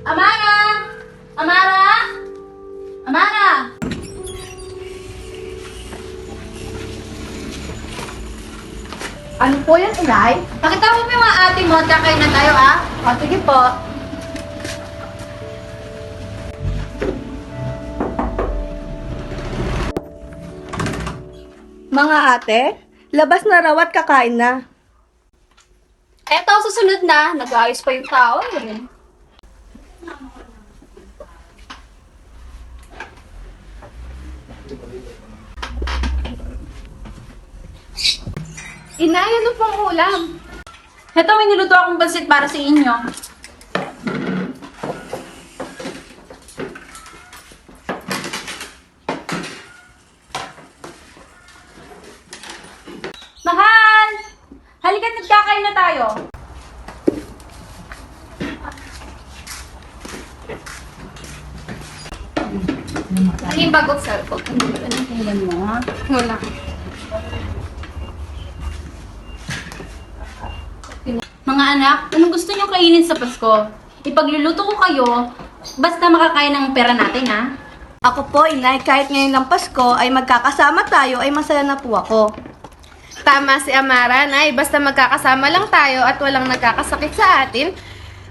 Amara! Amara! Amara! Ano po yan, inay? Pakita mo yung mga ate mo at kakain na tayo, ah. O, sige po. Mga ate, labas na raw at kakain na. Eto, susunod na. Nag-aayos pa yung tao. Eh. Inay, ano pong ulam? Eto, may niluto akong bansit para sa inyo. Mahal! Halika, nagkakain na tayo. Ano yung bagong cellphone? Anong tingnan mo, ha? Wala. Mga anak, anong gusto niyo kainin sa Pasko? Ipagluluto ko kayo, basta makakain ng pera natin, ha? Ako po, inay, kahit ngayon ng Pasko ay magkakasama tayo, ay masaya na po ako. Tama si Amara, Nay. Basta magkakasama lang tayo at walang nagkakasakit sa atin,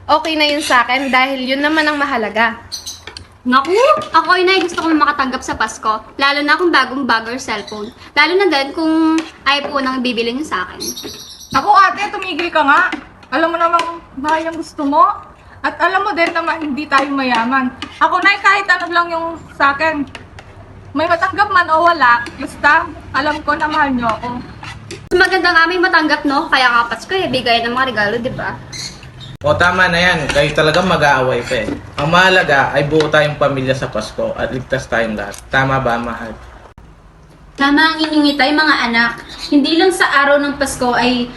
okay na yun sa akin dahil yun naman ang mahalaga. Naku! Ako ay gusto kong makatanggap sa Pasko. Lalo na kung bagong-bago yung cellphone. Lalo na din kung iPhone ang bibili niyo sa akin. Ako ate, tumigil ka nga. Alam mo namang bahay ang gusto mo. At alam mo din naman hindi tayo mayaman. Ako na kahit ano lang yung sa akin. May matanggap man o wala, basta alam ko na mahal niyo ako. Maganda nga may matanggap, no? Kaya nga Pasko eh, bigay ng mga regalo, di ba? O tama na yan, kayo talagang mag-aaway pa eh. Ang mahalaga ay buo tayong pamilya sa Pasko at ligtas tayong lahat. Tama ba, mahal? Tama ang inyong itay, mga anak. Hindi lang sa araw ng Pasko ay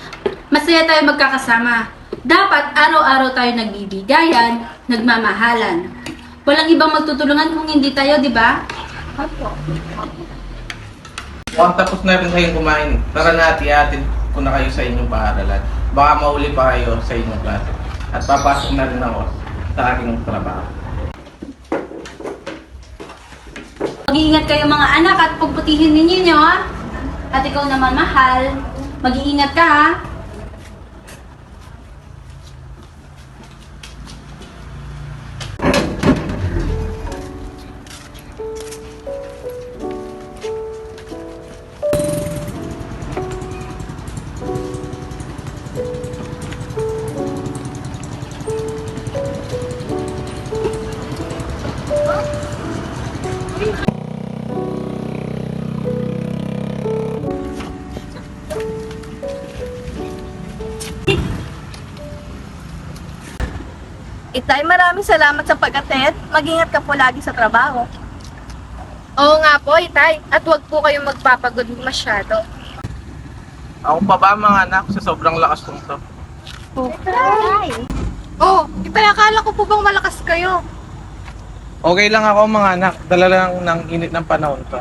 masaya tayo magkakasama. Dapat araw-araw tayo nagbibigayan, nagmamahalan. Walang ibang magtutulungan kung hindi tayo, di ba? Mukhang tapos na rin kayong kumain. Tara na ati-atid ko na kayo sa inyong paaralan. Baka mauli pa kayo sa inyong klase. At papasok na rin ako sa aking trabaho. Mag-iingat kayo mga anak at pagputihin ninyo, ha? At ikaw naman, mahal. Mag-iingat ka, ha? Itay, maraming salamat sa pag-attend. Mag-ingat ka po lagi sa trabaho. Oo nga po, Itay. At huwag po kayong magpapagod masyado. Ako pa ba mga anak sa sobrang lakas kong to? Oh, Itay, akala ko po bang malakas kayo? Okay lang ako mga anak. Dala lang ng init ng panahon to.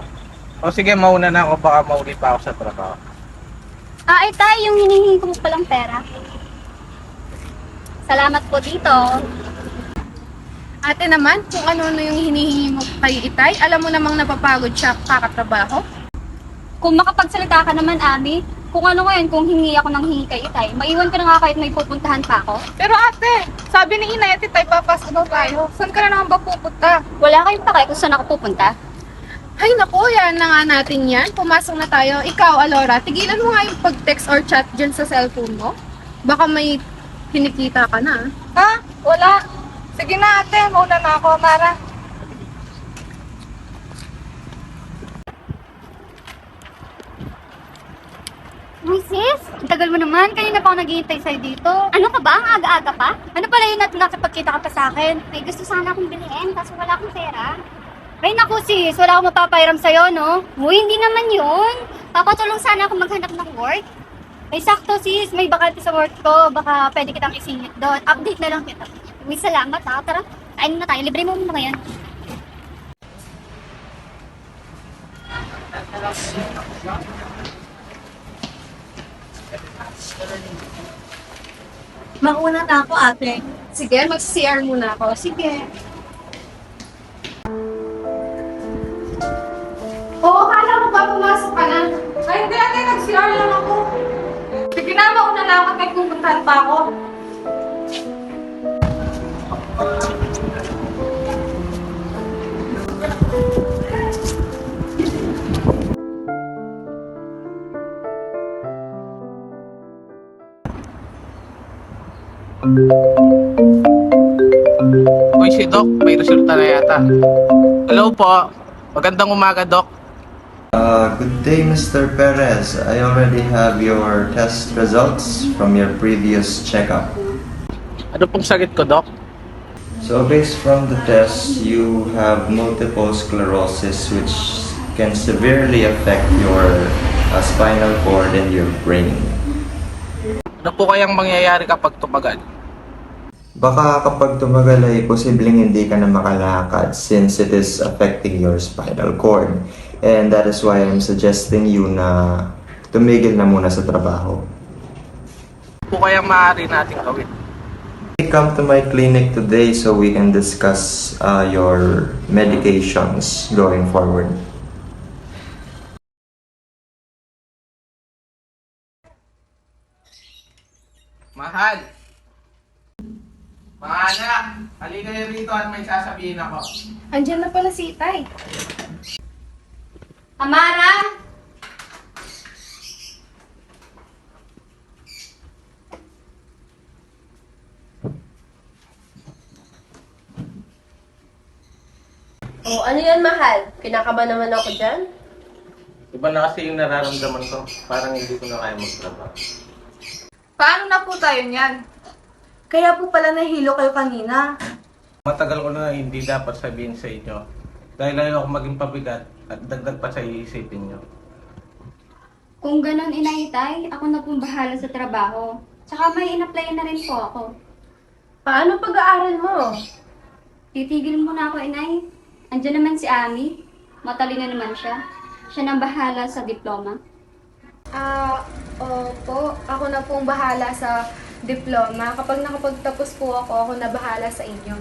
O sige, mauna na ako. Baka mauli pa ako sa trabaho. Itay, yung hinihingi ko palang pera. Salamat po dito. Ate naman, kung ano yung hinihingi mo kay Itay, alam mo namang napapagod siya kakatrabaho. Kung makapagsalita ka naman, Ami, kung ano ngayon, kung hingi ako ng hingi kay Itay, maiwan ka na nga kahit may pupuntahan pa ako. Pero ate, sabi ni Inay at Itay, papasok daw tayo. Saan ka na naman ba pupunta? Wala kayong pakay kung saan ako pupunta. Ay naku, yan na nga natin yan. Pumasok na tayo. Ikaw, Alora, tigilan mo nga yung pag-text or chat dyan sa cellphone mo. Baka may kinikita ka na. Ha? Wala. Sige na ate, mauna na ako, Mara. Ay sis, ang tagal mo naman. Kanina pa ako naghihintay sa'yo dito. Ano ka ba? Ang aga-aga pa? Ano pala yun at nakipagkita ka pa sa akin? May gusto sana akong bilhin, kaso wala akong pera. Ay naku sis, wala akong mapapairam sa'yo, no? Uy, hindi naman yun. Papatulong sana ako maghanap ng work. Ay sakto sis, may bakante sa work ko. Baka pwede kitang isingit doon. Update na lang kita. Uy, salamat ha. Tara, kain na tayo. Libre mo muna ngayon. Mauna na ako, ate. Sige, mag-CR muna ako. Sige. Oo, kala mo ba pumasok ka na? Ay, hindi ate, nag-CR lang ako. Sige na, mauna na ako at may pupuntahan pa ako. Uy, si Doc, may resulta na yata. Hello po. Magandang umaga, Doc. Good day, Mr. Perez. I already have your test results from your previous checkup. Ano pong sakit ko, Doc? So, based from the test, you have multiple sclerosis, which can severely affect your spinal cord and your brain. Ano po kayang mangyayari kapag tumagal? Baka kapag tumagal ay posibleng hindi ka na makalakad since it is affecting your spinal cord. And that is why I'm suggesting you na tumigil na muna sa trabaho. Ano po kayang maaari natin gawin? Come to my clinic today so we can discuss your medications going forward. Mahal! Mga anak, halika kayo rito at may sasabihin ako. Andiyan na pala si Itay. Amara! Oh, ano yan, mahal? Kinakaba naman ako dyan? Iba na kasi yung nararamdaman ko. Parang hindi ko na kaya magtrabaho. Paano na po tayo niyan? Kaya po pala nahilo kayo kanina. Matagal ko na hindi dapat sabihin sa inyo. Dahil ayaw ako maging pabigat at dagdag pa sa iisipin nyo. Kung ganun, Inay, ako na pong bahala sa trabaho. Tsaka may in-apply na rin po ako. Paano pag-aaral mo? Titigil muna ako, Inay. Andiyan naman si Ami. Matalino naman siya. Siya nang bahala sa diploma. Opo. Ako na pong bahala sa diploma. Kapag nakapagtapos po ako na bahala sa inyo.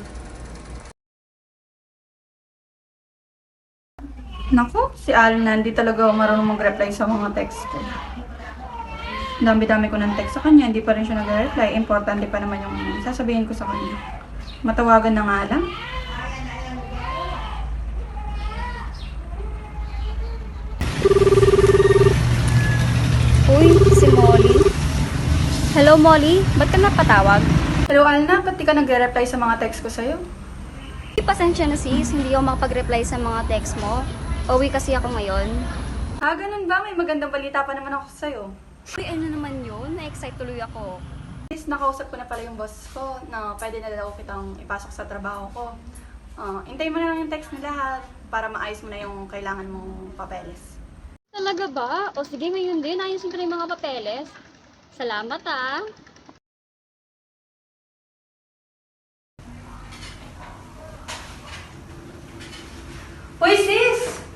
Naku, si Alan hindi talaga marunong mag-reply sa mga text ko. Dami-dami ko ng text sa kanya, hindi pa rin siya nag-reply. Importante pa naman yung sasabihin ko sa kanya. Matawagan na nga lang. Uy, si Molly. Hello, Molly. Ba't ka napatawag? Hello, Alna, ba't di ka nag-reply sa mga text ko sa'yo? Pasensya na sis, hindi ako makapag-reply sa mga text mo. Uwi kasi ako ngayon. Ganun ba? May magandang balita pa naman ako sa'yo. Uy, ano naman yun? Na-excite tuloy ako. Please, nakausap ko na pala yung boss ko na pwede na daw kitang ipasok sa trabaho ko. Hintayin mo na lang yung text na lahat para maayos mo na yung kailangan mong papeles. Talaga ba? O sige, ngayon din. Ayusin ko na yung mga papeles. Salamat ah. Hoy sis!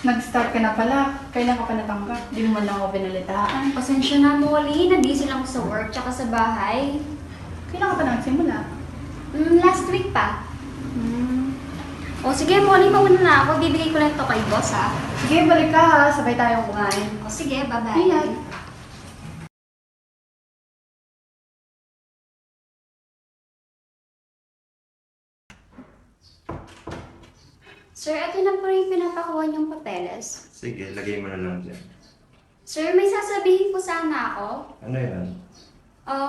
Nag-start ka na pala. Kailan ka pa natanggap? Di mo man lang ako binalitaan. Pasensya na, Molly. Nabisi lang ako sa work tsaka sa bahay. Kailan ka pa nagsimula? Last week pa. O sige, Molly, mauna na ako. Bibigay ko lang to kay boss ha. Sige, balik ka ha. Sabay tayong kumain. O sige, bye-bye. Ingat. Sir, ito na po rin pinapakuha niyong papeles. Sige, lagay mo na lang dyan. Sir, may sasabihin po sana ako. Ano yan?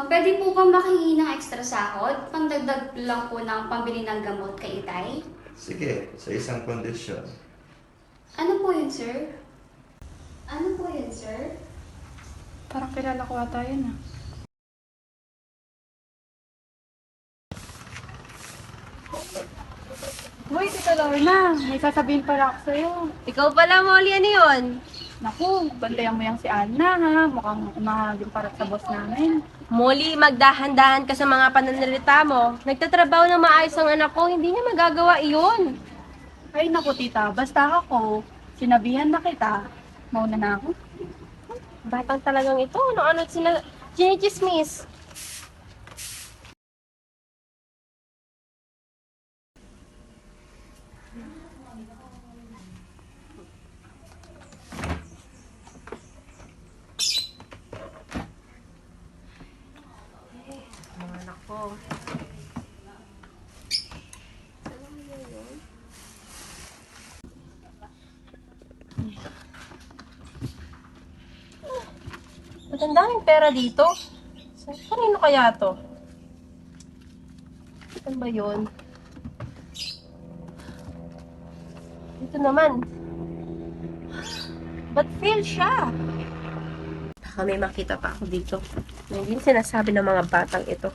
Pwede po ba makahingi ng extra sahod? Pangdagdag lang po ng pambili ng gamot kay Itay? Sige, sa isang kondisyon. Ano po yun, sir? Ano po yun, sir? Parang kilala ko ata yun ah. Hoy, Tita Lorna, may sasabihin pala ako sa'yo. Ikaw pala, Molly, ano yun? Naku, bantayan mo yung si Anna ha. Mukhang umahagin para sa boss namin. Molly, magdahan-dahan ka sa mga pananalita mo. Nagtatrabaho ng maayos ang anak ko, hindi niya magagawa iyon. Ay naku tita, basta ako, sinabihan na kita. Mauna na ako. Batang talagang ito, ano-ano sila, chinichismis. Mga anak ko. Ang daming pera dito. Kanino kaya to? Saan ba yun? Dito naman. Ba't fail siya? Baka may makita pa ako dito. Hindi sinasabi ng mga batang ito.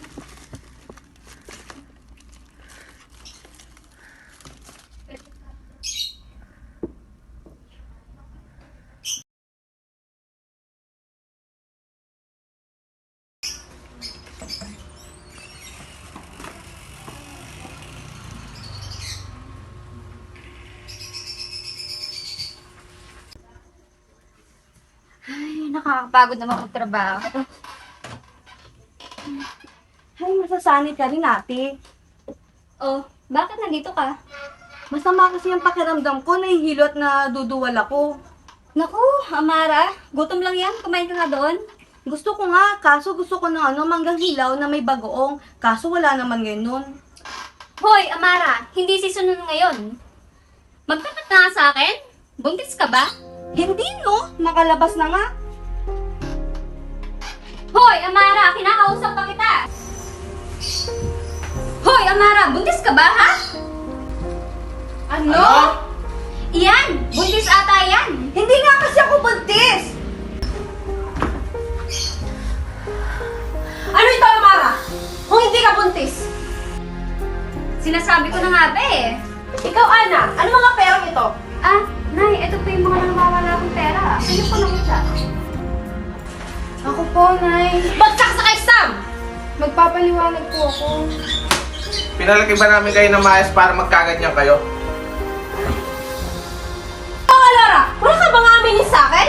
Ay, nakakapagod naman magtrabaho. Ay, masasanay ka rin, ate. Oh, bakit nandito ka? Masama kasi ang pakiramdam ko, nahihilo at naduduwal ako. Naku, Amara, gutom lang yan. Kumain ka nga doon. Gusto ko nga, kaso gusto ko ng manggang hilaw na may bagoong. Kaso wala naman ngayon nun. Hoy, Amara, hindi season nun ngayon. Magtapat na nga sa akin? Buntis ka ba? Hindi, no? Nakalabas na nga. Hoy, Amara, kinakausap pa kita. Hoy, Amara, buntis ka ba, ha? Ano? Iyan, buntis ata yan. Hindi nga kasi ako buntis! Ano ito, Amara? Kung hindi ka buntis? Sinasabi ko na nga ba eh. Ikaw, Ana, ano mga perang ito? Ah, Nay, ito po yung mga nawawala akong pera. Sino po nakita? Ako po, Nay. Bagsak sa kay Sam! Magpapaliwanag po ako. Pinalaki ba namin kayo ng maayos para magkaganyan kayo? Oh, Laura! Wala ka bang aminin sa akin?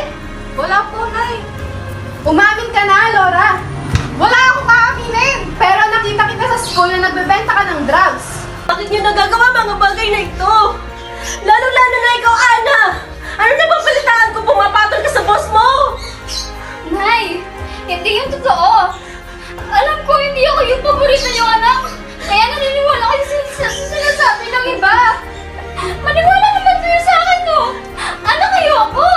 Wala po, Nay. Umamin ka na, Laura. Wala akong kaaminin. Pero nakita kita sa school na nagbebenta ka ng drugs. Bakit niyo nagagawa mga bagay na ito? Lalo-lalo na ikaw, Ana! Ano na babalitaan ko pumapatol ka sa boss mo? Nay, hindi yung totoo. Alam ko, hindi ako yung paborito niyo, anak. Kaya naniniwala kayo sa sinasabi ng iba. Maniwala naman kayo sa akin, no? Ano kayo ako?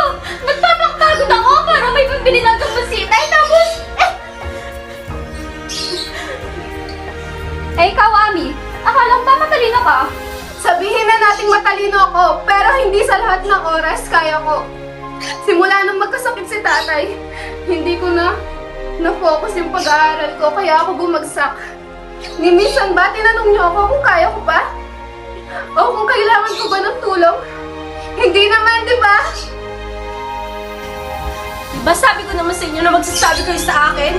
Nagpapakpagod ako para may pambili ng kamusitay, tapos... Eh, ikaw, Ami. Akala ko ba matalino ka? Sabihin na nating matalino ako, pero hindi sa lahat ng oras kaya ko. Simula nung magkasakit si tatay, hindi ko na-focus yung pag-aaral ko, kaya ako bumagsak. Ni minsan ba, tinanong niyo ako kung kaya ko ba? O kung kailangan ko ba ng tulong? Hindi naman, di ba? Diba sabi ko naman sa inyo na magsasabi kayo sa akin?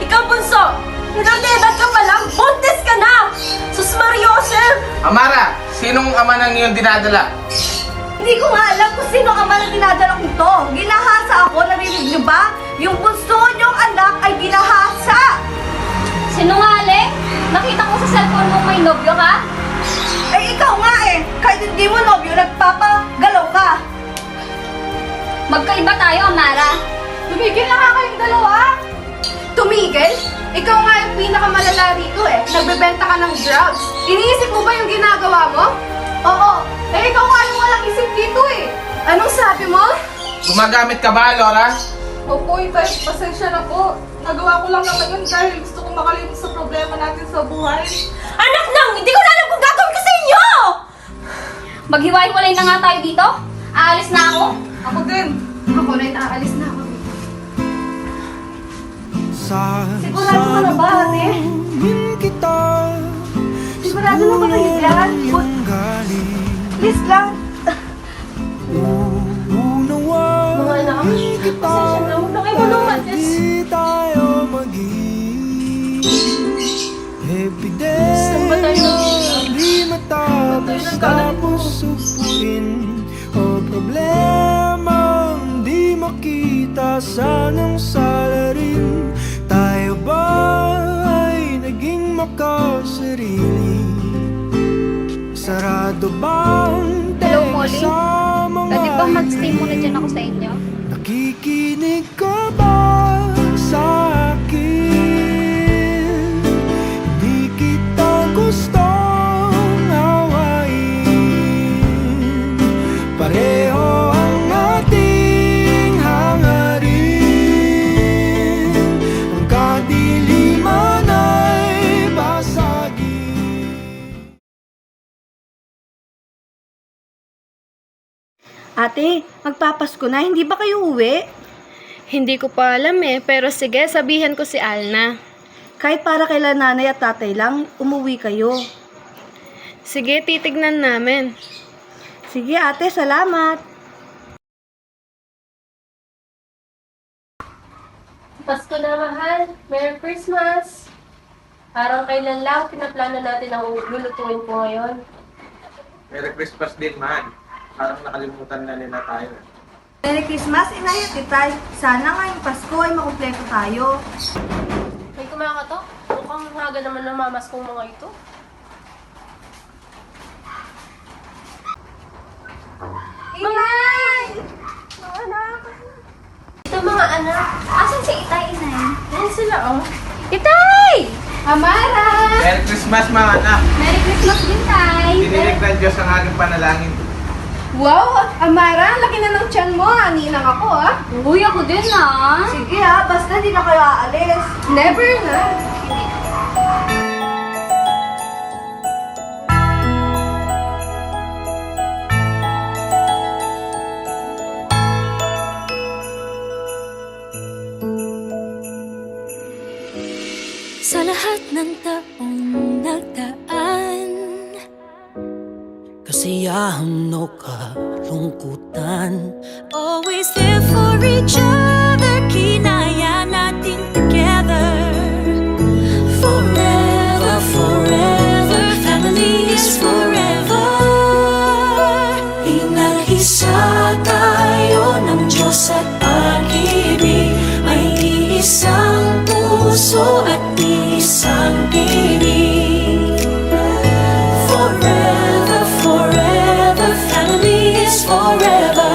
Ikaw, Bunso! Pinag-edad ka pa lang, buntis ka na! Sus Mariosel! Amara, sinong ama ng iyong dinadala? Hindi ko nga alam kung sino ang man dinadala kong to. Ginahasa ako, narinig niyo ba? Yung bunso niyong anak ay ginahasa! Sinungaling? Nakita ko sa cellphone mo may nobyo ka? Eh, ikaw nga eh! Kahit hindi mo nobyo, nagpapagalaw ka! Magkaiba tayo, Amara. Tumigil na nga kayong dalawa! Tumigil? Ikaw nga yung pinakamalala rito eh. Nagbebenta ka ng drugs. Iniisip mo ba yung ginagawa mo? Oo. Eh, ikaw nga yung walang isip dito eh. Anong sabi mo? Gumagamit ka ba, Laura? Opo, Itay, pasensya na po. Nagawa ko lang naman yun dahil gusto kong makalimut sa problema natin sa buhay. Anak nang! Hindi ko na alam kung gagawin ko sa inyo! Maghiwa-hiwalay na nga tayo dito. Aalis na ako. Ako din. Ako rin, aalis na ako. Sigurado ka na ba, ate? Sigurado na ba kayo dyan? Please lang. Mga anak, pasensya na. Huwag na kayo malungan. Saan ba tayo Tapos supuin o problemang di makita, sanang salarin. Tayo ba ay naging makasarili? Sarado ba ang Hello po? bang mag-stay muna dyan ako sa inyo? Nakikinig ka ba sa akin? Di kita gustong awayin. Pareho ang ating hangarin. Ang kadiliman ay basagin. Ate, magpapasko na. Hindi ba kayo uwi? Hindi ko pa alam pero sige, sabihan ko si Alna. Kahit para kay nanay at tatay lang, umuwi kayo. Sige, titignan namin. Sige ate, salamat. Pasko na, mahal. Merry Christmas! Parang kailan lang pinaplano natin ang lulutuin ko ngayon. Merry Christmas din, mahal. Parang nakalimutan na nila tayo. Merry Christmas, Inay at Itay. Sana ngayong Pasko ay makumpleto tayo. May kumakatok? Mukhang haga naman ng mamas kong mga ito. Inay! Ito mga anak. Asan si Itay, Inay? Yan sila, oh. Itay! Amara! Merry Christmas, mga anak! Merry Christmas din, Tay! Dinilig ng Diyos ang aking panalangin. Wow, Amara, laki na ng tiyan mo. Aninang ako, ah. Uy, ako din, ah! Sige ha, basta di na kayo aalis. Never na. Sa lahat ng taong nagdaan, kasiyahan o kalungkutan, always there for each other, kinaya natin together. Forever, forever, family is forever. Inag-isa tayo ng Diyos at pag-ibig, may iisang puso at isang tinig. Forever, forever, family is forever.